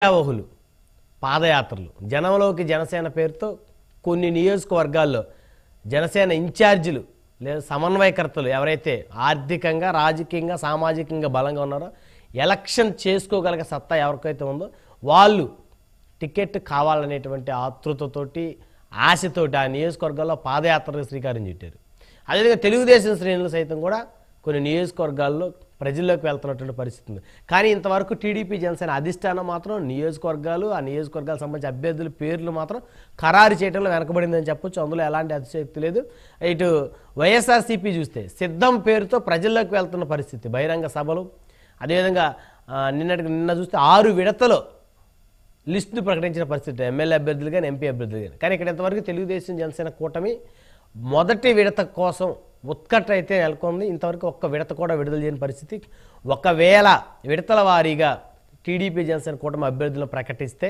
ఆశావహులు పాదయాత్రలు జనంలోకి జనసేన పేరుతో కొన్ని నియోజకవర్గాల్లో జనసేన ఇన్ఛార్జీలు లేదా సమన్వయకర్తలు ఎవరైతే ఆర్థికంగా రాజకీయంగా సామాజికంగా బలంగా ఉన్నారో ఎలక్షన్ చేసుకోగలిగే సత్తా ఎవరికైతే ఉందో వాళ్ళు టికెట్ కావాలనేటువంటి ఆతృతతోటి ఆశతోటి ఆ నియోజకవర్గాల్లో పాదయాత్రకు శ్రీకారం చుట్టారు. అదేవిధంగా తెలుగుదేశం శ్రేణులు సైతం కూడా కొన్ని నియోజకవర్గాల్లో ప్రజల్లోకి వెళ్తున్నటువంటి పరిస్థితి ఉంది. కానీ ఇంతవరకు టీడీపీ జనసేన అధిష్టానం మాత్రం నియోజకవర్గాలు ఆ నియోజకవర్గాలకు సంబంధించిన అభ్యర్థుల పేర్లు మాత్రం ఖరారు చేయడంలో వెనకబడిందని చెప్పొచ్చు. అందులో ఎలాంటి అతిశయోక్తి లేదు. ఇటు వైఎస్ఆర్సీపీ చూస్తే సిద్ధం పేరుతో ప్రజల్లోకి వెళ్తున్న పరిస్థితి, బహిరంగ సభలు, అదేవిధంగా నిన్న చూస్తే 6 విడతలో లిస్టును ప్రకటించిన పరిస్థితి, ఎమ్మెల్యే అభ్యర్థులు కానీ ఎంపీ అభ్యర్థులు కానీ. కానీ ఇక్కడ ఇంతవరకు తెలుగుదేశం జనసేన కూటమి మొదటి విడత కోసం ఉత్కట్ట అయితే నెలకొంది. ఇంతవరకు ఒక్క విడత కూడా విడుదల చేయని పరిస్థితి. ఒకవేళ విడతల వారీగా టీడీపీ జనసేన కూటమి అభ్యర్థులను ప్రకటిస్తే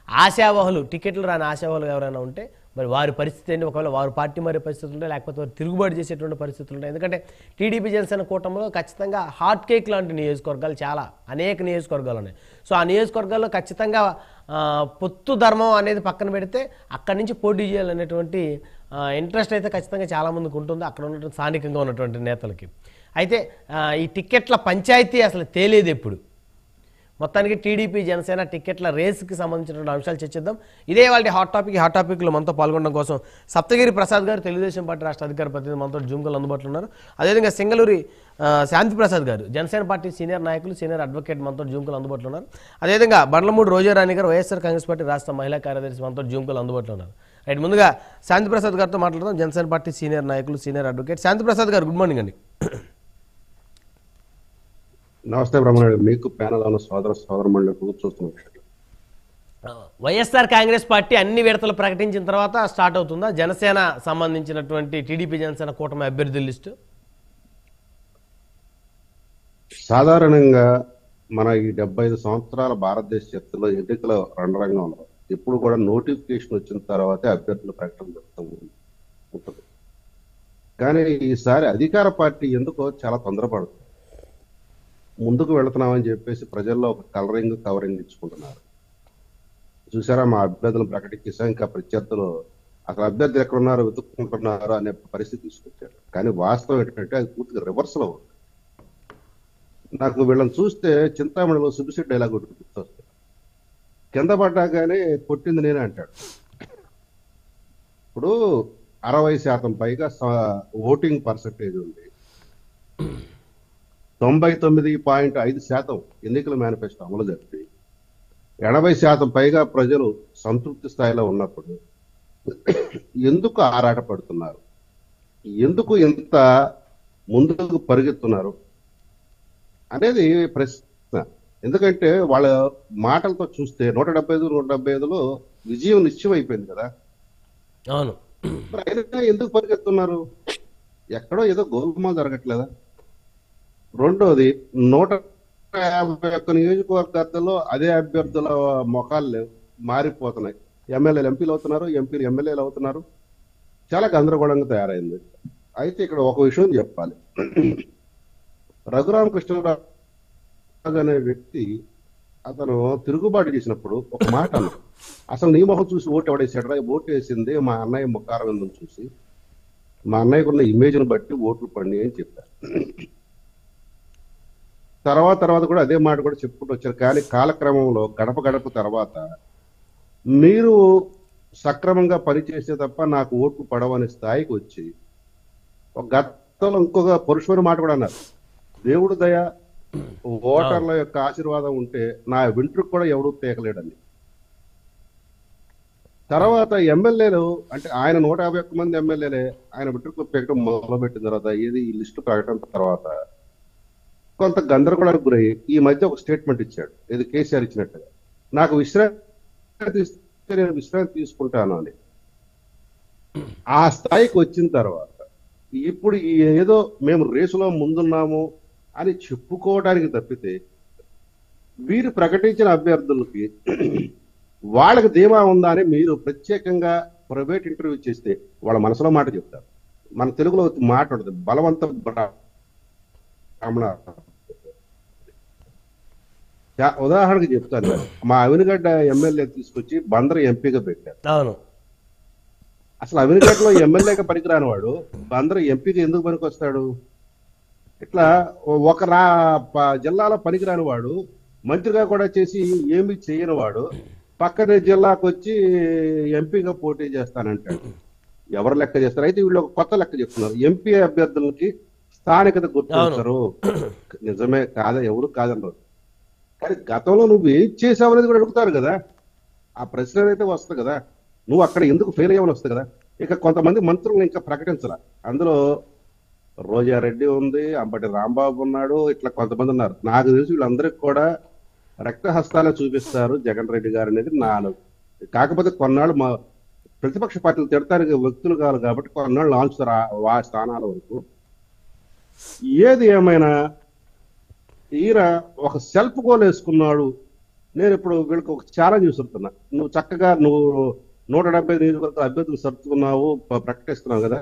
ఆశావహులు టికెట్లు రాని ఆశావహులు ఎవరైనా ఉంటే మరి వారి పరిస్థితి ఏంటి? ఒకవేళ వారు పార్టీ మారే పరిస్థితులు ఉంటాయి, లేకపోతే వారు తిరుగుబాటు చేసేటువంటి పరిస్థితులు ఉంటాయి. ఎందుకంటే టీడీపీ జనసేన కూటమిలో ఖచ్చితంగా హాట్ కేక్ లాంటి నియోజకవర్గాలు చాలా అనేక నియోజకవర్గాలు ఉన్నాయి. సో ఆ నియోజకవర్గాల్లో ఖచ్చితంగా పొత్తు ధర్మం అనేది పక్కన పెడితే అక్కడి నుంచి పోటీ చేయాలనేటువంటి ఇంట్రెస్ట్ అయితే ఖచ్చితంగా చాలామందికి ఉంటుంది అక్కడ ఉన్నటువంటి స్థానికంగా ఉన్నటువంటి నేతలకి. అయితే ఈ టికెట్ల పంచాయతీ అసలు తేలేదు ఎప్పుడు. మొత్తానికి టీడీపీ జనసేన టికెట్ల రేసుకి సంబంధించినటువంటి అంశాలు చర్చిద్దాం. ఇదే వాళ్ళ హాట్ టాపిక్లో మనతో పాల్గొనడం కోసం సప్తగిరి ప్రసాద్ గారు తెలుగుదేశం పార్టీ రాష్ట్ర అధికార ప్రతినిధి మనతో జూమ్లో అందుబాటులో ఉన్నారు. అదేవిధంగా సింగళూరి శాంతి ప్రసాద్ గారు జనసేన పార్టీ సీనియర్ నాయకులు, సీనియర్ అడ్వకేట్ మనతో జూమ్లో అందుబాటులో ఉన్నారు. అదేవిధంగా బండ్లమూడి రోజారాణి గారు వైఎస్ఆర్ కాంగ్రెస్ పార్టీ రాష్ట్ర మహిళా కార్యదర్శి మనతో జూమ్లో అందుబాటులో ఉన్నారు. రైట్, ముందుగా శాంతి ప్రసాద్ గారితో మాట్లాడదాం. జనసేన పార్టీ సీనియర్ నాయకులు, సీనియర్ అడ్వకేట్ శాంతి ప్రసాద్ గారు, గుడ్ మార్నింగ్ అండి. నమస్తే బ్రహ్మణ్య, మీకు ప్యానల్ ఉన్న సోదరమణులకు చూస్తున్నాం. వైఎస్ఆర్ కాంగ్రెస్ పార్టీ అన్ని విడతలు ప్రకటించిన తర్వాత స్టార్ట్ అవుతుందా జనసేన సంబంధించినటువంటి టీడీపీ జనసేన కూటమి అభ్యర్థుల లిస్టు? సాధారణంగా మన ఈ 75 సంవత్సరాల భారతదేశ చరిత్రలో ఎన్నికల రణరంగంలో ఎప్పుడు కూడా నోటిఫికేషన్ వచ్చిన తర్వాతే అభ్యర్థుల ప్రకటన జరుగుతూ ఉంటుంది. కానీ ఈసారి అధికార పార్టీ ఎందుకో చాలా తొందరపడుతుంది. ముందుకు వెళుతున్నామని చెప్పేసి ప్రజల్లో ఒక కవరింగ్ ఇచ్చుకుంటున్నారు. చూసారా, మా అభ్యర్థులను ప్రకటించేసా, ఇంకా ప్రత్యర్థులు అసలు అభ్యర్థులు ఎక్కడున్నారో వెతుక్కుంటున్నారు అనే పరిస్థితి తీసుకొచ్చారు. కానీ వాస్తవం ఏంటంటే అది పూర్తిగా రివర్స్ లో ఉంది. నాకు వీళ్ళని చూస్తే చింతామణిలో సుబ్బిశెట్టి డైలాగ్ ఒకటి గుర్తొస్తుంది. కింద పడ్డాగానే కొట్టింది నేనే అంటాడు. ఇప్పుడు 60% పైగా ఓటింగ్ పర్సంటేజ్ ఉంది. 99.5% ఎన్నికల మేనిఫెస్టో అమలు జరిపి 80% పైగా ప్రజలు సంతృప్తి స్థాయిలో ఉన్నప్పుడు ఎందుకు ఆరాట పడుతున్నారు? ఎందుకు ఇంత ముందుకు పరిగెత్తున్నారు అనేది ప్రశ్న. ఎందుకంటే వాళ్ళ మాటలతో చూస్తే 175లో విజయం నిశ్చయం అయిపోయింది కదా. అవును, అయినా ఎందుకు పరిగెత్తున్నారు? ఎక్కడో ఏదో గోల్మాల్ జరగట్లేదా? రెండోది 151 నియోజకవర్గాల్లో అదే అభ్యర్థుల మొఖాలు మారిపోతున్నాయి. ఎమ్మెల్యేలు ఎంపీలు అవుతున్నారు, ఎంపీలు ఎమ్మెల్యేలు అవుతున్నారు. చాలా గందరగోళంగా తయారైంది. అయితే ఇక్కడ ఒక విషయం చెప్పాలి. రఘురామకృష్ణరాజు అనే వ్యక్తి అతను తిరుగుబాటు చేసినప్పుడు ఒక మాట అన్నాడు. అసలు నీ మొహం చూసి ఓటు ఎవడేసాడు? ఓటు వేసింది మా అన్నయ్య ముఖారవిందం చూసి, మా అన్నయ్యకున్న ఇమేజ్ను బట్టి ఓట్లు పడి అని చెప్పారు. తర్వాత కూడా అదే మాట కూడా చెప్పుకుంటూ వచ్చారు. కానీ కాలక్రమంలో గడప తర్వాత మీరు సక్రమంగా పనిచేస్తే తప్ప నాకు ఓట్లు పడవనే స్థాయికి వచ్చి ఒక గతంలో ఇంకొక పురుషుని మాట కూడా అన్నారు. దేవుడు దయ, ఓటర్ల యొక్క ఆశీర్వాదం ఉంటే నా వెంట్రుకు కూడా ఎవడూ తేకలేడని. తర్వాత ఎమ్మెల్యేలు అంటే ఆయన 151 మంది ఎమ్మెల్యేలే ఆయన వెంట్రుకు పెరగడం మొదలుపెట్టిన తర్వాత ఏది ఈ లిస్టు ప్రకటన తర్వాత కొంత గందరగోళానికి గురయ్యి ఈ మధ్య ఒక స్టేట్మెంట్ ఇచ్చాడు. ఇది కేసీఆర్ ఇచ్చినట్టుగా, నాకు విశ్రాంతి తీసుకుంటాను అని. ఆ స్థాయికి వచ్చిన తర్వాత ఇప్పుడు ఏదో మేము రేసులో ముందున్నాము అని చెప్పుకోవడానికి తప్పితే వీరు ప్రకటించిన అభ్యర్థులకి వాళ్ళకి ధీమా ఉందా అని మీరు ప్రత్యేకంగా ప్రైవేట్ ఇంటర్వ్యూ చేస్తే వాళ్ళ మనసులో మాట చెప్తారు. మన తెలుగులో మాట ఉంటుంది, బలవంత బ్రాహ్మణ. ఉదాహరణకి చెప్తాను కదా. మా అవినిగడ్డ ఎమ్మెల్యే తీసుకొచ్చి బందర్ ఎంపీగా పెట్టారు. అవును. అసలు అవినిగడ్డలో ఎమ్మెల్యేగా పనికిరాని వాడు బందర్ ఎంపీగా ఎందుకు పనికొస్తాడు? ఇట్లా ఒక జిల్లాలో పనికిరాని వాడు మంత్రిగా కూడా చేసి ఏమీ చేయని వాడు పక్కనే జిల్లాకు వచ్చి ఎంపీగా పోటీ చేస్తానంటాడు. ఎవరు లెక్క చేస్తారు? అయితే వీళ్ళు ఒక కొత్త లెక్క చెప్తున్నారు. ఎంపీ అభ్యర్థులకి స్థానికత గుర్తిస్తారు. నిజమే, కాదా? ఎవరు కాదన్నారు. కానీ గతంలో నువ్వు ఏం చేసావు అనేది కూడా అడుగుతారు కదా. ఆ ప్రశ్న అయితే వస్తుంది కదా. నువ్వు అక్కడ ఎందుకు ఫెయిల్ అయ్యావని వస్తుంది కదా. ఇక కొంతమంది మంత్రులు ఇంకా ప్రకటించాల. అందులో రోజారెడ్డి ఉంది, అంబటి రాంబాబు ఉన్నాడు, ఇట్లా కొంతమంది ఉన్నారు. నాకు తెలిసి వీళ్ళందరికీ కూడా రక్తహస్తాలే చూపిస్తారు జగన్ రెడ్డి గారు అనేది నా కాకపోతే కొన్నాళ్ళు మా ప్రతిపక్ష పార్టీలు తిడతానికి వ్యక్తులు కావాలి కాబట్టి కొన్నాళ్ళు లాంచుతారు ఆ స్థానాల వరకు. ఏది ఏమైనా ఈయన ఒక సెల్ఫ్ గోల్ వేసుకున్నాడు. నేను ఇప్పుడు వీళ్ళకి ఒక ఛాలెంజ్ విసురుతున్నా. నువ్వు చక్కగా 170 నియోజకవర్గాల అభ్యర్థులు సర్దుకున్నావు, ప్రకటిస్తున్నావు కదా.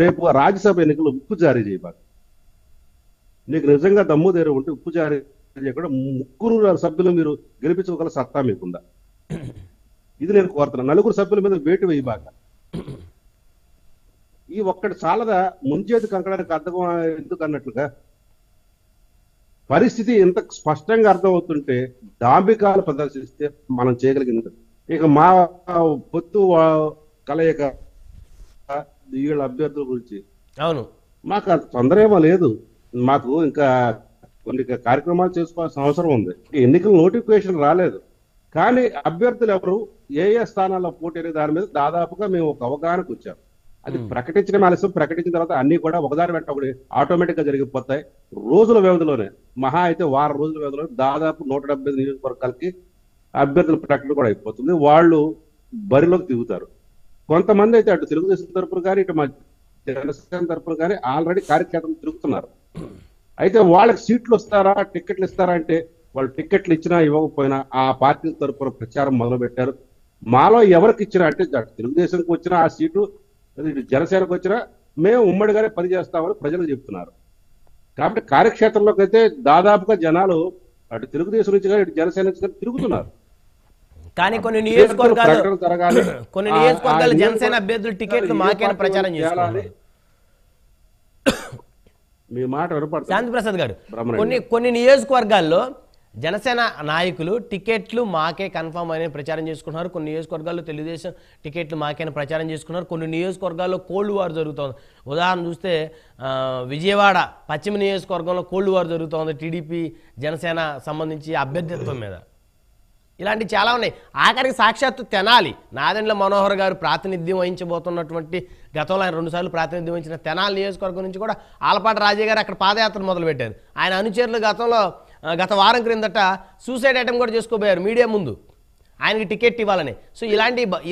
రేపు రాజ్యసభ ఎన్నికలు ఉప్పు జారీ చేయబాకు. నీకు నిజంగా దమ్ము ధైర్యం ఉంటే ఉప్పు జారీ చేయకుండా 3 సభ్యులు మీరు గెలిపించుకోగల సత్తా మీకుందా? ఇది నేను కోరుతున్నా. 4 సభ్యుల మీద వేటు వేయబాక. ఈ ఒక్కటి చాలదా ముంచేతి కంకడానికి అర్థం ఎందుకు అన్నట్లుగా పరిస్థితి ఎంత స్పష్టంగా అర్థమవుతుంటే డాంబికాలు ప్రదర్శిస్తే మనం చేయగలిగింది. ఇక మా పొత్తు కలయిక వీళ్ళ అభ్యర్థుల గురించి అవును, మాకు అంత తొందర ఏమో లేదు. మాకు ఇంకా కొన్ని కార్యక్రమాలు చేసుకోవాల్సిన అవసరం ఉంది. ఎన్నికల నోటిఫికేషన్ రాలేదు, కానీ అభ్యర్థులు ఎవరు ఏ ఏ స్థానాల్లో పోటీ అనే దాని మీద దాదాపుగా మేము ఒక అవగాహనకు వచ్చాం. అది ప్రకటించడం ఆలస్యం, ప్రకటించిన తర్వాత అన్ని కూడా ఒకదాని వెంట ఒకటి ఆటోమేటిక్ గా జరిగిపోతాయి. రోజుల వ్యవధిలోనే, మహా అయితే వారం రోజుల వ్యవధిలో దాదాపు 170 నియోజకవర్గాలకి అభ్యర్థుల ప్రకటన కూడా అయిపోతుంది. వాళ్ళు బరిలోకి దిగుతారు. కొంతమంది అయితే అటు తెలుగుదేశం తరపున కానీ ఇటు మా జనసేన తరపున కానీ ఆల్రెడీ కార్యక్షేత్రం తిరుగుతున్నారు. అయితే వాళ్ళకి సీట్లు వస్తారా, టికెట్లు ఇస్తారా అంటే వాళ్ళు టికెట్లు ఇచ్చినా ఇవ్వకపోయినా ఆ పార్టీల తరపున ప్రచారం మొదలు పెట్టారు. మాలో ఎవరికి ఇచ్చినా అంటే తెలుగుదేశంకి వచ్చిన ఆ సీటు, జనసేనకు వచ్చినా మేము ఉమ్మడిగానే పనిచేస్తామని ప్రజలకు చెప్తున్నారు. కాబట్టి కార్యక్షేత్రంలోకి అయితే దాదాపుగా జనాలు అటు తెలుగుదేశం నుంచి కానీ ఇటు జనసేన నుంచి కానీ తిరుగుతున్నారు. కానీ కొన్ని నియోజకవర్గాలు జనసేన అభ్యర్థులు టికెట్లు మాకేనా ప్రచారం చేస్తున్నారు. మీ మాట వినపడుతుంది శాంతి ప్రసాద్ గారు. కొన్ని నియోజకవర్గాల్లో జనసేన నాయకులు టికెట్లు మాకే కన్ఫర్మ్ అని ప్రచారం చేసుకున్నారు. కొన్ని నియోజకవర్గాల్లో తెలుగుదేశం టికెట్లు మాకేనా ప్రచారం చేసుకున్నారు. కొన్ని నియోజకవర్గాల్లో కోల్డ్ వార్ జరుగుతోంది. ఉదాహరణ చూస్తే విజయవాడ పశ్చిమ నియోజకవర్గంలో కోల్డ్ వార్ జరుగుతోంది టీడీపీ జనసేన సంబంధించి అభ్యర్థిత్వం మీద. ఇలాంటివి చాలా ఉన్నాయి. ఆఖరికి సాక్షాత్తు తెనాలి నాదెండ్ల మనోహర్ గారు ప్రాతినిధ్యం వహించబోతున్నటువంటి, గతంలో ఆయన 2 సార్లు ప్రాతినిధ్యం వహించిన తెనాలి నియోజకవర్గం నుంచి కూడా ఆలపాటి రాజయ్య గారు అక్కడ పాదయాత్ర మొదలుపెట్టారు. ఆయన అనుచరులు గత వారం క్రిందట సూసైడ్ అటెంప్ట్ కూడా చేసుకోబోయారు మీడియా ముందు, ఆయనకి టికెట్ ఇవ్వాలని. సో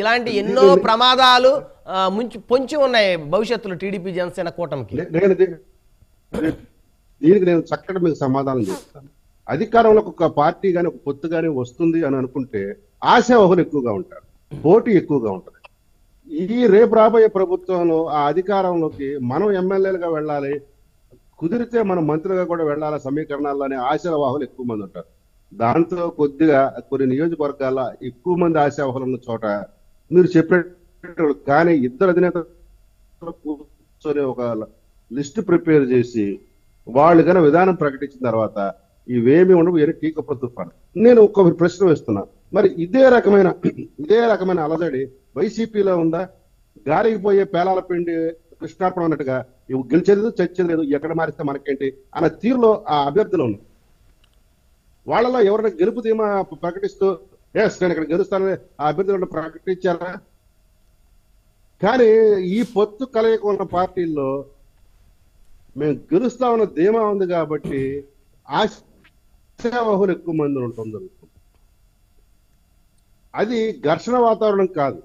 ఇలాంటి ఎన్నో ప్రమాదాలు పొంచి ఉన్నాయి భవిష్యత్తులో టీడీపీ జనసేన కూటమికి. దీనికి నేను చక్కటి మీకు సమాధానం చెప్తాను. అధికారంలోకి ఒక పార్టీ కానీ ఒక పొత్తు కానీ వస్తుంది అని అనుకుంటే ఆశావహులు ఎక్కువగా ఉంటారు, పోటీ ఎక్కువగా ఉంటుంది. ఈ రేపు రాబోయే ప్రభుత్వంలో ఆ అధికారంలోకి మనం ఎమ్మెల్యేలుగా వెళ్ళాలి, కుదిరితే మనం మంత్రులుగా కూడా వెళ్ళాలి సమీకరణాల్లోనే ఆశావాహులు ఎక్కువ మంది ఉంటారు. దాంతో కొద్దిగా కొన్ని నియోజకవర్గాల ఎక్కువ మంది ఆశావాహులు ఉన్న చోట మీరు చెప్పినట్టు కానీ ఇద్దరు అధినేత కూర్చొని ఒక లిస్ట్ ప్రిపేర్ చేసి వాళ్ళు కన్నా విధానం ప్రకటించిన తర్వాత ఇవేమి ఉండవు, ఏమి టీకపోతు పని. నేను ఒక ప్రశ్న వేస్తున్నా, మరి ఇదే రకమైన అలజడి వైసీపీలో ఉందా? గారిగిపోయే పేలాల పిండి కృష్ణార్పణ అన్నట్టుగా ఇవి గెలిచేది చచ్చేది లేదు, ఎక్కడ మారిస్తే మనకేంటి అన్న తీరులో ఆ అభ్యర్థులు ఉన్నారు. వాళ్ళలో ఎవరైనా గెలుపు ధీమా ప్రకటిస్తూ నేను ఇక్కడ గెలుస్తానని ఆ అభ్యర్థులను ప్రకటించారా? కానీ ఈ పొత్తు కలయిక ఉన్న పార్టీల్లో మేము గెలుస్తామన్న ధీమా ఉంది కాబట్టి ఆశావహులు ఎక్కువ మంది ఉండటం జరుగుతుంది. అది ఘర్షణ వాతావరణం కాదు,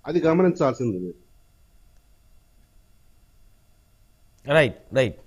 అది గమనించాల్సింది. రైట్.